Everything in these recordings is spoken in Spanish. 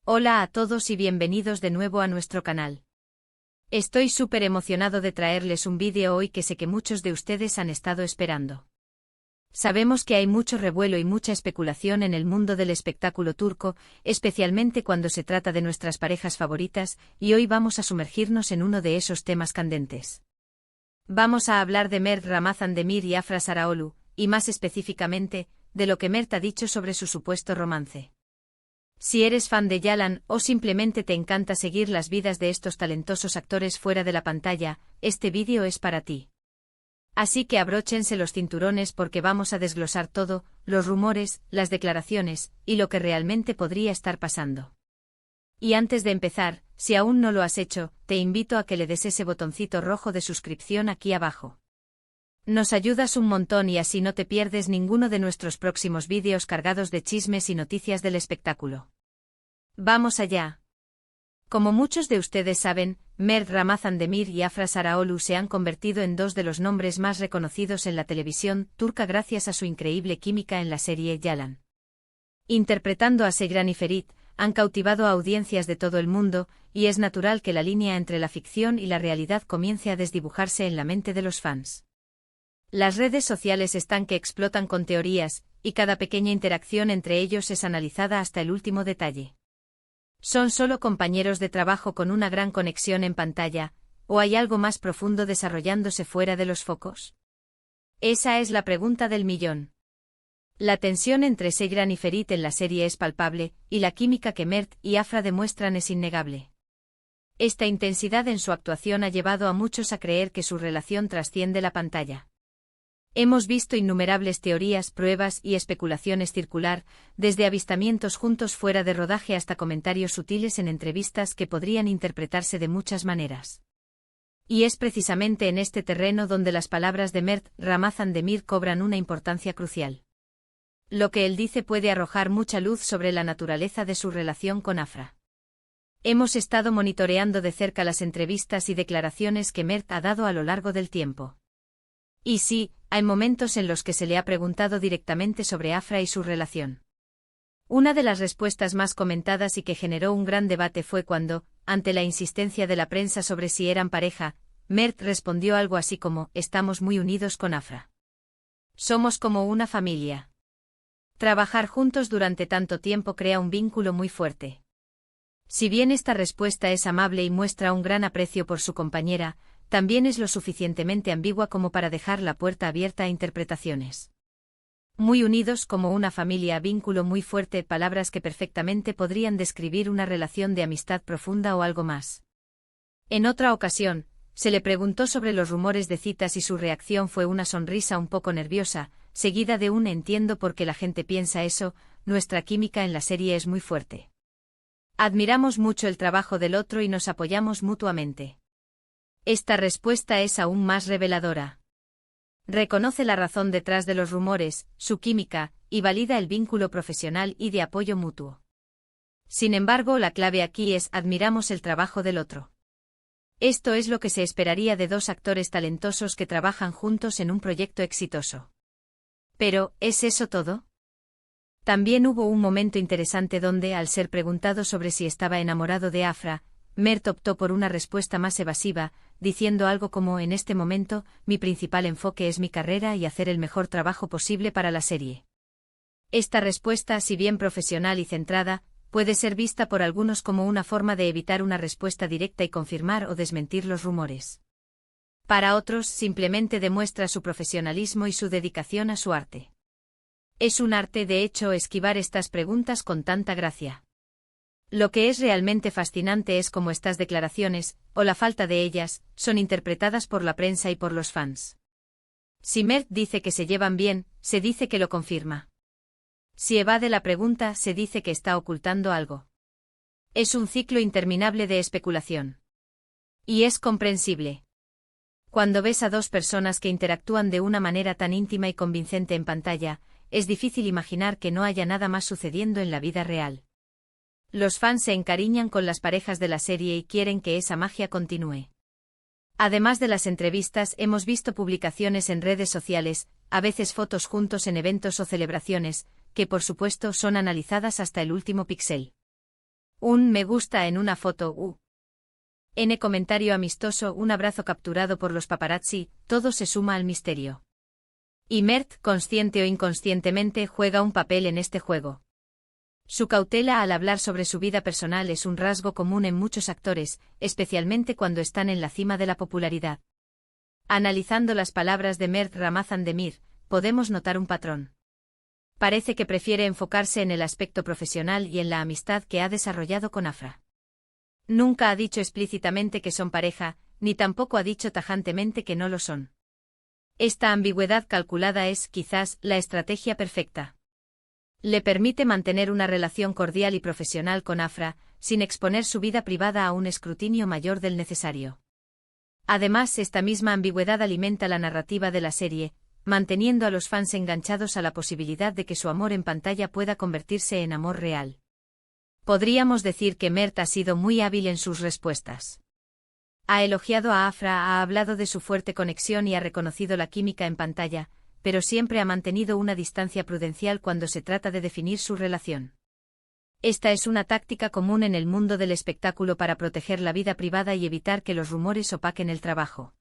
Hola a todos y bienvenidos de nuevo a nuestro canal. Estoy súper emocionado de traerles un vídeo hoy que sé que muchos de ustedes han estado esperando. Sabemos que hay mucho revuelo y mucha especulación en el mundo del espectáculo turco, especialmente cuando se trata de nuestras parejas favoritas, y hoy vamos a sumergirnos en uno de esos temas candentes. Vamos a hablar de Mert Ramazan Demir y Afra Sarıoğlu, y más específicamente, de lo que Mert ha dicho sobre su supuesto romance. Si eres fan de Yalan o simplemente te encanta seguir las vidas de estos talentosos actores fuera de la pantalla, este vídeo es para ti. Así que abróchense los cinturones porque vamos a desglosar todo, los rumores, las declaraciones, y lo que realmente podría estar pasando. Y antes de empezar, si aún no lo has hecho, te invito a que le des ese botoncito rojo de suscripción aquí abajo. Nos ayudas un montón y así no te pierdes ninguno de nuestros próximos vídeos cargados de chismes y noticias del espectáculo. ¡Vamos allá! Como muchos de ustedes saben, Mert Ramazan Demir y Afra Sarıoğlu se han convertido en dos de los nombres más reconocidos en la televisión turca gracias a su increíble química en la serie Yalan. Interpretando a Seyran y Ferit, han cautivado a audiencias de todo el mundo, y es natural que la línea entre la ficción y la realidad comience a desdibujarse en la mente de los fans. Las redes sociales están que explotan con teorías, y cada pequeña interacción entre ellos es analizada hasta el último detalle. ¿Son solo compañeros de trabajo con una gran conexión en pantalla, o hay algo más profundo desarrollándose fuera de los focos? Esa es la pregunta del millón. La tensión entre Seyran y Ferit en la serie es palpable, y la química que Mert y Afra demuestran es innegable. Esta intensidad en su actuación ha llevado a muchos a creer que su relación trasciende la pantalla. Hemos visto innumerables teorías, pruebas y especulaciones circular, desde avistamientos juntos fuera de rodaje hasta comentarios sutiles en entrevistas que podrían interpretarse de muchas maneras. Y es precisamente en este terreno donde las palabras de Mert Ramazan Demir cobran una importancia crucial. Lo que él dice puede arrojar mucha luz sobre la naturaleza de su relación con Afra. Hemos estado monitoreando de cerca las entrevistas y declaraciones que Mert ha dado a lo largo del tiempo. Y sí, hay momentos en los que se le ha preguntado directamente sobre Afra y su relación. Una de las respuestas más comentadas y que generó un gran debate fue cuando, ante la insistencia de la prensa sobre si eran pareja, Mert respondió algo así como: "Estamos muy unidos con Afra. Somos como una familia. Trabajar juntos durante tanto tiempo crea un vínculo muy fuerte". Si bien esta respuesta es amable y muestra un gran aprecio por su compañera, también es lo suficientemente ambigua como para dejar la puerta abierta a interpretaciones. Muy unidos como una familia, vínculo muy fuerte, palabras que perfectamente podrían describir una relación de amistad profunda o algo más. En otra ocasión, se le preguntó sobre los rumores de citas y su reacción fue una sonrisa un poco nerviosa, seguida de un "entiendo por qué la gente piensa eso, nuestra química en la serie es muy fuerte. Admiramos mucho el trabajo del otro y nos apoyamos mutuamente". Esta respuesta es aún más reveladora. Reconoce la razón detrás de los rumores, su química, y valida el vínculo profesional y de apoyo mutuo. Sin embargo, la clave aquí es: admiramos el trabajo del otro. Esto es lo que se esperaría de dos actores talentosos que trabajan juntos en un proyecto exitoso. Pero, ¿es eso todo? También hubo un momento interesante donde, al ser preguntado sobre si estaba enamorado de Afra, Mert optó por una respuesta más evasiva, diciendo algo como: "En este momento, mi principal enfoque es mi carrera y hacer el mejor trabajo posible para la serie". Esta respuesta, si bien profesional y centrada, puede ser vista por algunos como una forma de evitar una respuesta directa y confirmar o desmentir los rumores. Para otros, simplemente demuestra su profesionalismo y su dedicación a su arte. Es un arte, de hecho, esquivar estas preguntas con tanta gracia. Lo que es realmente fascinante es cómo estas declaraciones, o la falta de ellas, son interpretadas por la prensa y por los fans. Si Mert dice que se llevan bien, se dice que lo confirma. Si evade la pregunta, se dice que está ocultando algo. Es un ciclo interminable de especulación. Y es comprensible. Cuando ves a dos personas que interactúan de una manera tan íntima y convincente en pantalla, es difícil imaginar que no haya nada más sucediendo en la vida real. Los fans se encariñan con las parejas de la serie y quieren que esa magia continúe. Además de las entrevistas, hemos visto publicaciones en redes sociales, a veces fotos juntos en eventos o celebraciones, que por supuesto son analizadas hasta el último píxel. Un me gusta en una foto, N comentario amistoso, un abrazo capturado por los paparazzi, todo se suma al misterio. Y Mert, consciente o inconscientemente, juega un papel en este juego. Su cautela al hablar sobre su vida personal es un rasgo común en muchos actores, especialmente cuando están en la cima de la popularidad. Analizando las palabras de Mert Ramazan Demir, podemos notar un patrón. Parece que prefiere enfocarse en el aspecto profesional y en la amistad que ha desarrollado con Afra. Nunca ha dicho explícitamente que son pareja, ni tampoco ha dicho tajantemente que no lo son. Esta ambigüedad calculada es, quizás, la estrategia perfecta. Le permite mantener una relación cordial y profesional con Afra, sin exponer su vida privada a un escrutinio mayor del necesario. Además, esta misma ambigüedad alimenta la narrativa de la serie, manteniendo a los fans enganchados a la posibilidad de que su amor en pantalla pueda convertirse en amor real. Podríamos decir que Mert ha sido muy hábil en sus respuestas. Ha elogiado a Afra, ha hablado de su fuerte conexión y ha reconocido la química en pantalla, pero siempre ha mantenido una distancia prudencial cuando se trata de definir su relación. Esta es una táctica común en el mundo del espectáculo para proteger la vida privada y evitar que los rumores opaquen el trabajo.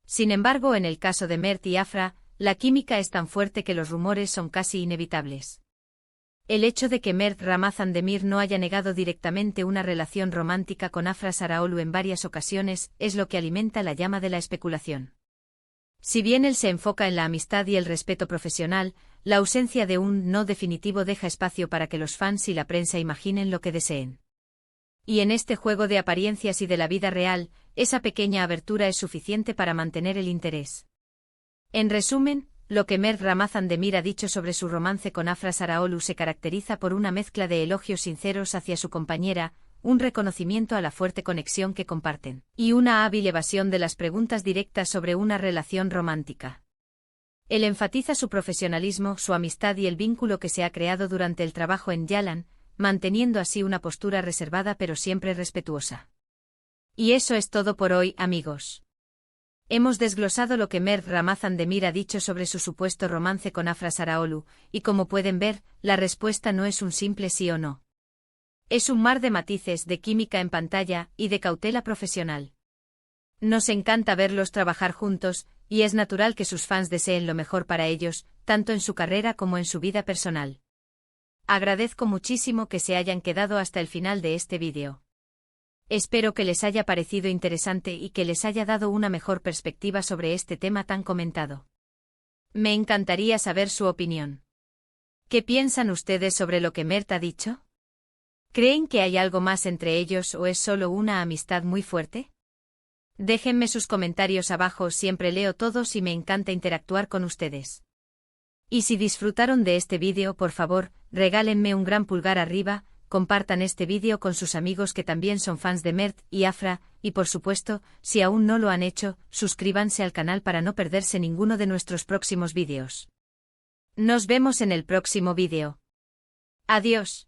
Sin embargo, en el caso de Mert y Afra, la química es tan fuerte que los rumores son casi inevitables. El hecho de que Mert Ramazan Demir no haya negado directamente una relación romántica con Afra Saraolu en varias ocasiones es lo que alimenta la llama de la especulación. Si bien él se enfoca en la amistad y el respeto profesional, la ausencia de un no definitivo deja espacio para que los fans y la prensa imaginen lo que deseen. Y en este juego de apariencias y de la vida real, esa pequeña abertura es suficiente para mantener el interés. En resumen, lo que Mert Ramazan Demir ha dicho sobre su romance con Afra Saraolu se caracteriza por una mezcla de elogios sinceros hacia su compañera, un reconocimiento a la fuerte conexión que comparten, y una hábil evasión de las preguntas directas sobre una relación romántica. Él enfatiza su profesionalismo, su amistad y el vínculo que se ha creado durante el trabajo en Yalan, manteniendo así una postura reservada pero siempre respetuosa. Y eso es todo por hoy, amigos. Hemos desglosado lo que Mert Ramazan Demir ha dicho sobre su supuesto romance con Afra Saraolu, y como pueden ver, la respuesta no es un simple sí o no. Es un mar de matices, de química en pantalla y de cautela profesional. Nos encanta verlos trabajar juntos, y es natural que sus fans deseen lo mejor para ellos, tanto en su carrera como en su vida personal. Agradezco muchísimo que se hayan quedado hasta el final de este vídeo. Espero que les haya parecido interesante y que les haya dado una mejor perspectiva sobre este tema tan comentado. Me encantaría saber su opinión. ¿Qué piensan ustedes sobre lo que Mert ha dicho? ¿Creen que hay algo más entre ellos o es solo una amistad muy fuerte? Déjenme sus comentarios abajo, siempre leo todos y me encanta interactuar con ustedes. Y si disfrutaron de este vídeo, por favor, regálenme un gran pulgar arriba, compartan este vídeo con sus amigos que también son fans de Mert y Afra, y por supuesto, si aún no lo han hecho, suscríbanse al canal para no perderse ninguno de nuestros próximos vídeos. Nos vemos en el próximo vídeo. Adiós.